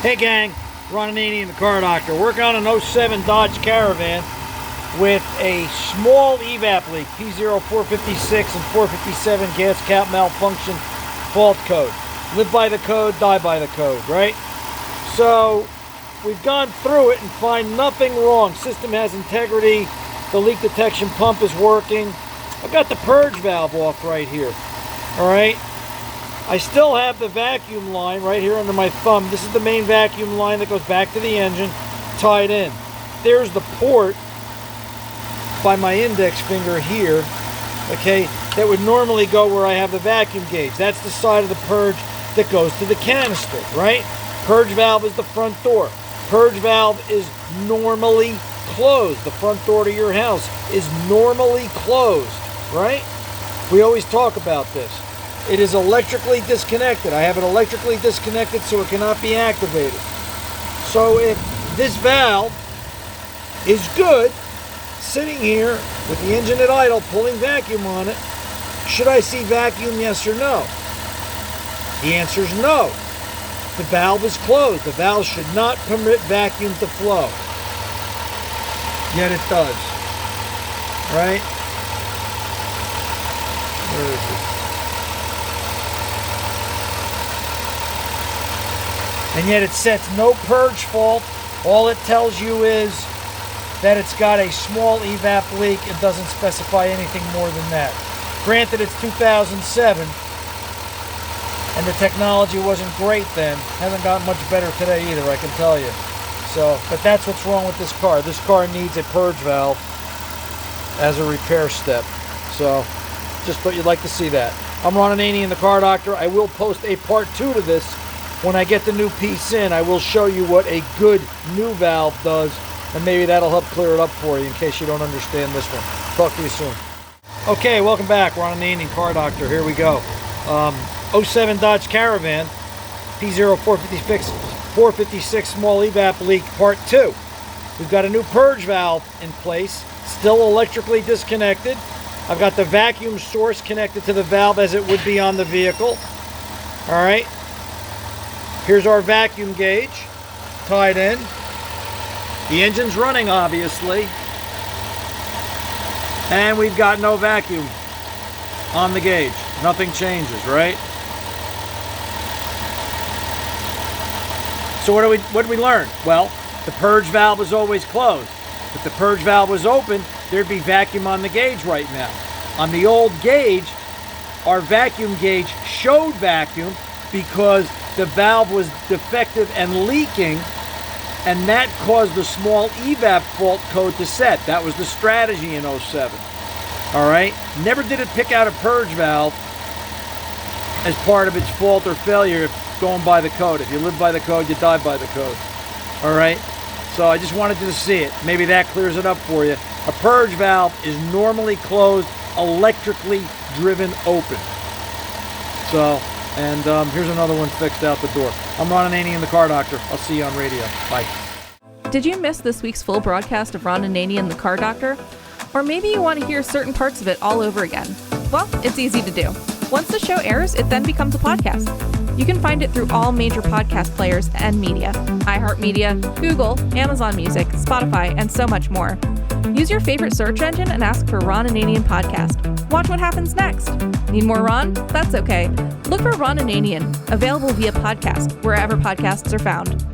Hey gang, Ron Ananian, the car doctor. Working on an 07 Dodge Caravan with a small EVAP leak, P0456 and 457 gas cap malfunction fault code. Live by the code, die by the code, right? So we've gone through it and find nothing wrong. System has integrity. The leak detection pump is working. I've got the purge valve off right here. All right. I still have the vacuum line right here under my thumb. This is the main vacuum line that goes back to the engine, tied in. There's the port by my index finger here, okay, that would normally go where I have the vacuum gauge. That's the side of the purge that goes to the canister, right? Purge valve is the front door. Purge valve is normally closed. The front door to your house is normally closed, right? We always talk about this. It is electrically disconnected. I have it electrically disconnected so it cannot be activated. So if this valve is good, sitting here with the engine at idle, pulling vacuum on it, should I see vacuum, yes or no? The answer is no. The valve is closed. The valve should not permit vacuum to flow. Yet it does. Right? Where is it? And yet it sets no purge fault. All it tells you is that it's got a small EVAP leak. It doesn't specify anything more than that. Granted, it's 2007, and the technology wasn't great then. Hasn't gotten much better today either, I can tell you. So, but that's what's wrong with this car. This car needs a purge valve as a repair step. So, just thought you'd like to see that. I'm Ron Ananian, the car doctor. I will post a part 2 to this. When I get the new piece in, I will show you what a good new valve does, and maybe that'll help clear it up for you in case you don't understand this one. Talk to you soon. Okay, welcome back. Ron Ananian, car doctor. Here we go. 07 Dodge Caravan, P0456 456 small EVAP leak, part 2. We've got a new purge valve in place, still electrically disconnected. I've got the vacuum source connected to the valve as it would be on the vehicle. All right. Here's our vacuum gauge, tied in. The engine's running, obviously. And we've got no vacuum on the gauge. Nothing changes, right? So what did we learn? Well, the purge valve was always closed. If the purge valve was open, there'd be vacuum on the gauge right now. On the old gauge, our vacuum gauge showed vacuum because the valve was defective and leaking, and that caused the small EVAP fault code to set. That was the strategy in 07. All right? Never did it pick out a purge valve as part of its fault or failure if going by the code. If you live by the code, you die by the code. All right? So I just wanted you to see it. Maybe that clears it up for you. A purge valve is normally closed, electrically driven open. So, and here's another one fixed out the door. I'm Ron Ananian, the car doctor. I'll see you on radio. Bye. Did you miss this week's full broadcast of Ron Ananian, the car doctor? Or maybe you want to hear certain parts of it all over again. Well, it's easy to do. Once the show airs, it then becomes a podcast. You can find it through all major podcast players and media: iHeartMedia, Google, Amazon Music, Spotify, and so much more. Use your favorite search engine and ask for Ron Ananian Podcast. Watch what happens next. Need more Ron? That's okay. Look for Ron Ananian, available via podcast, wherever podcasts are found.